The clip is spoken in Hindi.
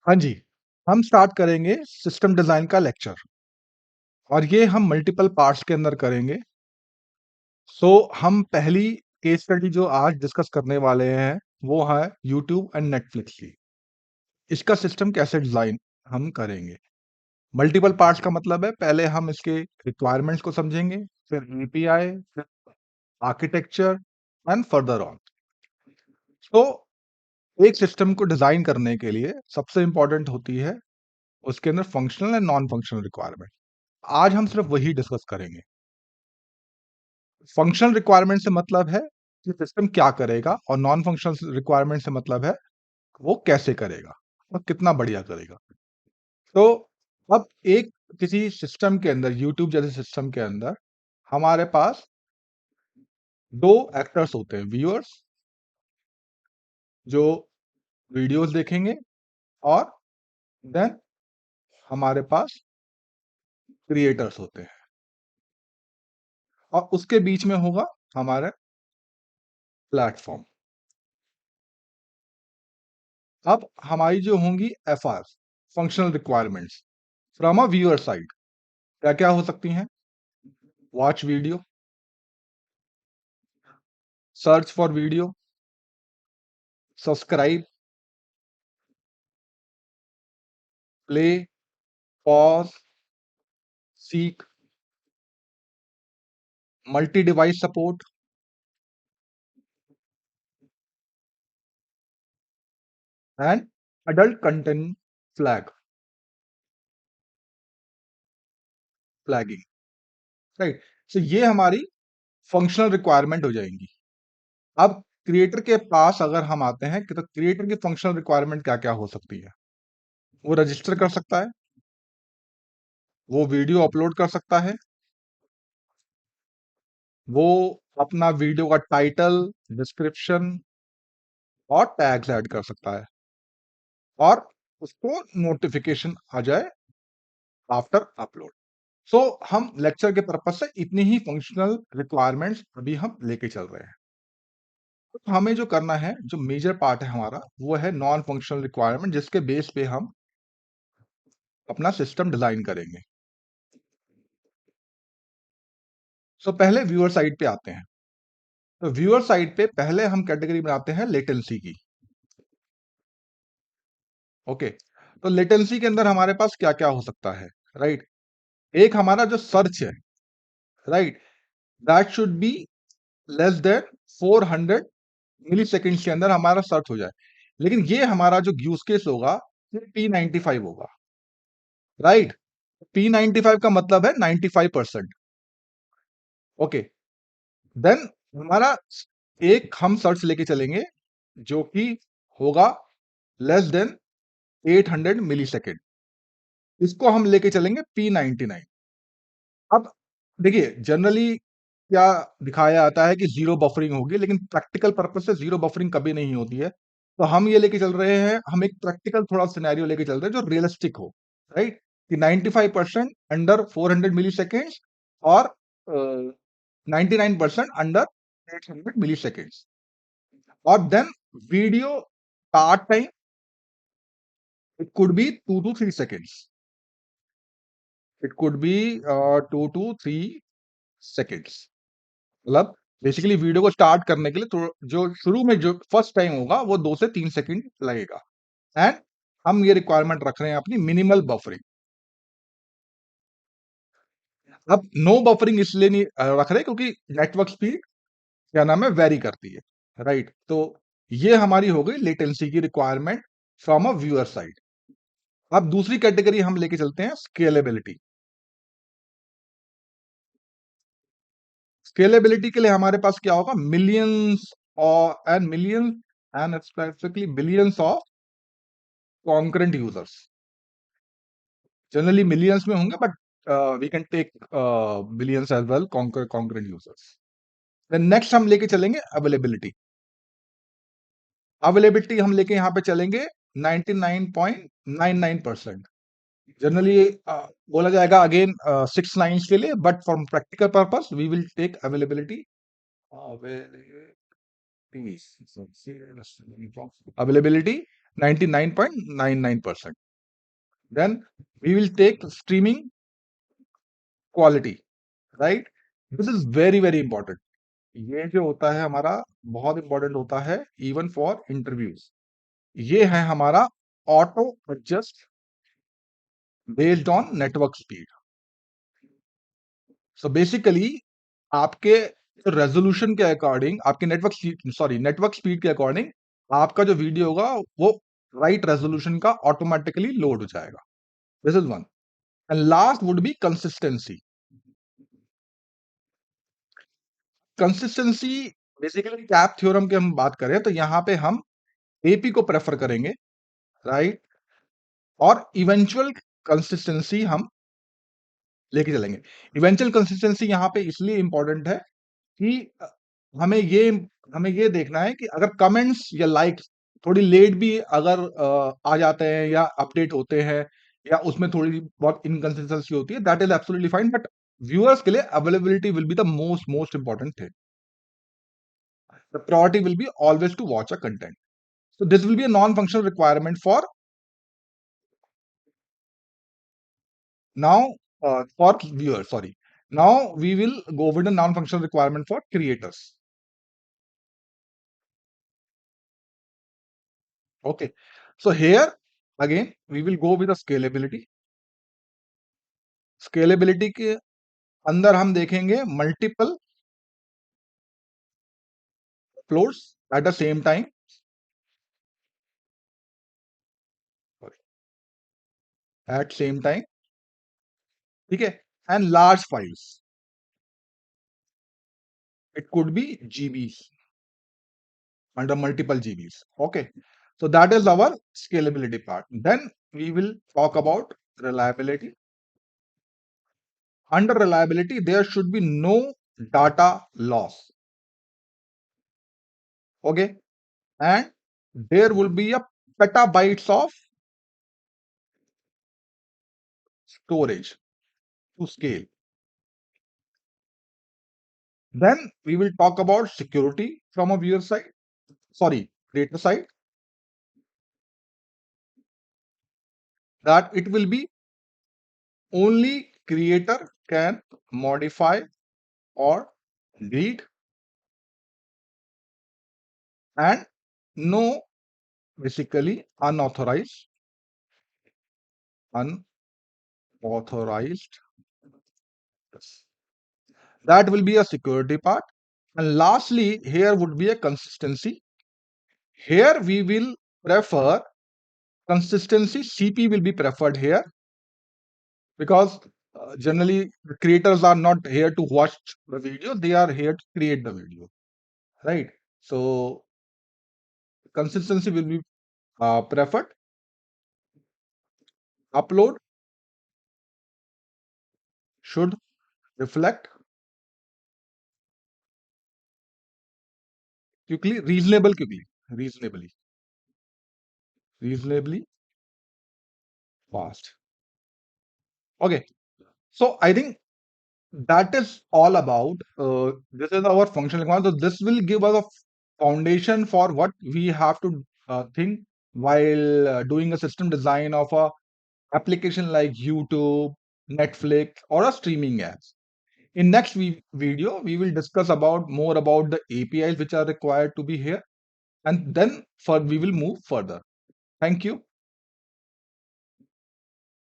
हाँ जी, हम स्टार्ट करेंगे सिस्टम डिज़ाइन का लेक्चर और ये हम मल्टीपल पार्ट्स के अंदर करेंगे। हम पहली केस स्टडी जो आज डिस्कस करने वाले हैं, वो है यूट्यूब एंड नेटफ्लिक्स की। इसका सिस्टम कैसे डिज़ाइन हम करेंगे। मल्टीपल पार्ट्स का मतलब है पहले हम इसके रिक्वायरमेंट्स को समझेंगे, फिर एपीआई, फिर आर्किटेक्चर एंड फर्दर ऑन। तो एक सिस्टम को डिज़ाइन करने के लिए सबसे इम्पोर्टेंट होती है उसके अंदर functional and non functional requirement. आज हम सिर्फ वही डिस्कस करेंगे। फंक्शनल रिक्वायरमेंट से मतलब है कि सिस्टम क्या करेगा और नॉन फंक्शनल रिक्वायरमेंट से मतलब है वो कैसे करेगा और कितना बढ़िया करेगा। तो अब एक किसी सिस्टम के अंदर यूट्यूब जैसे सिस्टम के अंदर हमारे पास दो एक्टर्स होते हैं, व्यूअर्स जो वीडियोस देखेंगे, और देन हमारे पास क्रिएटर्स होते हैं, और उसके बीच में होगा हमारे प्लेटफॉर्म। अब हमारी जो होंगी F R, functional requirements from a viewer side, क्या क्या हो सकती हैं? Watch video, search for video, subscribe, play, pause, seek, multi device support and adult content flagging. Right. So ये हमारी फंक्शनल रिक्वायरमेंट हो जाएंगी। अब क्रिएटर के पास अगर हम आते हैं कि तो क्रिएटर की फंक्शनल रिक्वायरमेंट क्या क्या हो सकती है? वो रजिस्टर कर सकता है, वो वीडियो अपलोड कर सकता है, वो अपना वीडियो का टाइटल, डिस्क्रिप्शन और टैग्स ऐड कर सकता है, और उसको नोटिफिकेशन आ जाए आफ्टर अपलोड। हम लेक्चर के पर्पज से इतनी ही फंक्शनल रिक्वायरमेंट्स अभी हम लेके चल रहे हैं। तो हमें जो करना है, जो मेजर पार्ट है हमारा, वो है नॉन फंक्शनल रिक्वायरमेंट, जिसके बेस पे हम अपना सिस्टम डिजाइन करेंगे। पहले व्यूअर साइड पे आते हैं। तो व्यूअर साइड पे पहले हम कैटेगरी बनाते हैं लेटेंसी की। ओके। तो लेटेंसी के अंदर हमारे पास क्या क्या हो सकता है? राइट। एक हमारा जो सर्च है, right, that should be less than 400 millisecond के अंदर हमारा सर्च हो जाए। लेकिन ये हमारा जो यूज केस होगा, P95 होगा। राइट। P95 का मतलब है 95%। ओके। देन हमारा एक हम सर्च लेके चलेंगे जो कि होगा लेस देन 800 मिली सेकेंड। इसको हम लेके चलेंगे P99। अब देखिए, जनरली क्या दिखाया जाता है कि जीरो बफरिंग होगी, लेकिन प्रैक्टिकल पर्पज से जीरो बफरिंग कभी नहीं होती है। तो हम ये लेके चल रहे हैं, हम एक प्रैक्टिकल थोड़ा सिनेरियो लेके चल रहे हैं जो रियलिस्टिक हो। राइट। कि 95% अंडर 400 मिली सेकेंड्स, और 99% अंडर 800 मिली सेकेंड्स। और then video start time, it could be 2 to 3 seconds। It could be 2 to 3 seconds। मतलब बेसिकली वीडियो को स्टार्ट करने के लिए तो जो शुरू में जो फर्स्ट टाइम होगा वो 2 से 3 सेकंड लगेगा। एंड हम ये रिक्वायरमेंट रख रहे हैं अपनी मिनिमल बफरिंग। अब नो बफरिंग इसलिए नहीं रख रहे क्योंकि नेटवर्क स्पीड क्या नाम है, वेरी करती है। राइट। तो ये हमारी हो गई लेटेंसी की requirement from a viewer side. अब दूसरी कैटेगरी हम लेके चलते हैं स्केलेबिलिटी। स्केलेबिलिटी के लिए हमारे पास क्या होगा? मिलियंस और and millions and specifically billions of concurrent users. Generally millions में होंगे, but we can take billions as well, concurrent users. Then next हम लेके चलेंगे अवेलेबिलिटी। अवेलेबिलिटी हम लेके यहां पे चलेंगे 99.99%। जनरली बोला जाएगा अगेन 6 लाइन्स के लिए, but for practical purpose we will take availability. Availability 99.99%. Then we will take streaming quality, right? This is very very important. ये जो होता है हमारा बहुत इंपॉर्टेंट होता है इवन फॉर इंटरव्यूज. ये है हमारा auto adjust based on network speed. So basically आपके रेजोल्यूशन के अकॉर्डिंग, आपके नेटवर्क स्पीड के अकॉर्डिंग आपका जो वीडियो होगा वो राइट रेजोल्यूशन का ऑटोमेटिकली लोड हो जाएगा. This is one. And last would be consistency. Consistency basically cap theorem की हम बात करें तो यहां पे हम एपी को प्रेफर करेंगे, राइट? और इवेंचुअल कंसिस्टेंसी हम लेके चलेंगे. इवेंचुअल कंसिस्टेंसी यहां पे इसलिए इंपॉर्टेंट है कि हमें ये हमें ये देखना है कि अगर कमेंट्स या लाइक्स थोड़ी लेट भी अगर आ जाते हैं या अपडेट होते हैं या उसमें थोड़ी बहुत इनकंसिस्टेंसी होती है, that is absolutely fine. But viewers के लिए availability will be the most important thing. The priority will be always to watch a content. So this will be a non-functional requirement for now for viewers. Sorry. Now we will go with a non-functional requirement for creators. Okay. So here again we will go with the scalability. Scalability के अंदर हम देखेंगे multiple uploads at the same time. Sorry. At same time. ठीक है. And large files. It could be GBs. Under multiple GBs. Okay. So that is our scalability part. Then we will talk about reliability. Under reliability, there should be no data loss. Okay. And there will be a petabytes of storage to scale. Then we will talk about security from a viewer side. Sorry, creator side. That it will be only creator can modify or delete, and no basically unauthorized yes. That will be a security part. And lastly, here would be a consistency. Here we will prefer consistency. CP will be preferred here because generally the creators are not here to watch the video, they are here to create the video, right? So consistency will be preferred. Upload should reflect reasonably fast. Okay, so I think that is all about this is our functional requirement. So this will give us a foundation for what we have to think while doing a system design of a application like YouTube, Netflix, or a streaming apps. In next video, we will discuss about more about the APIs which are required to be here, and then we will move further. Thank you.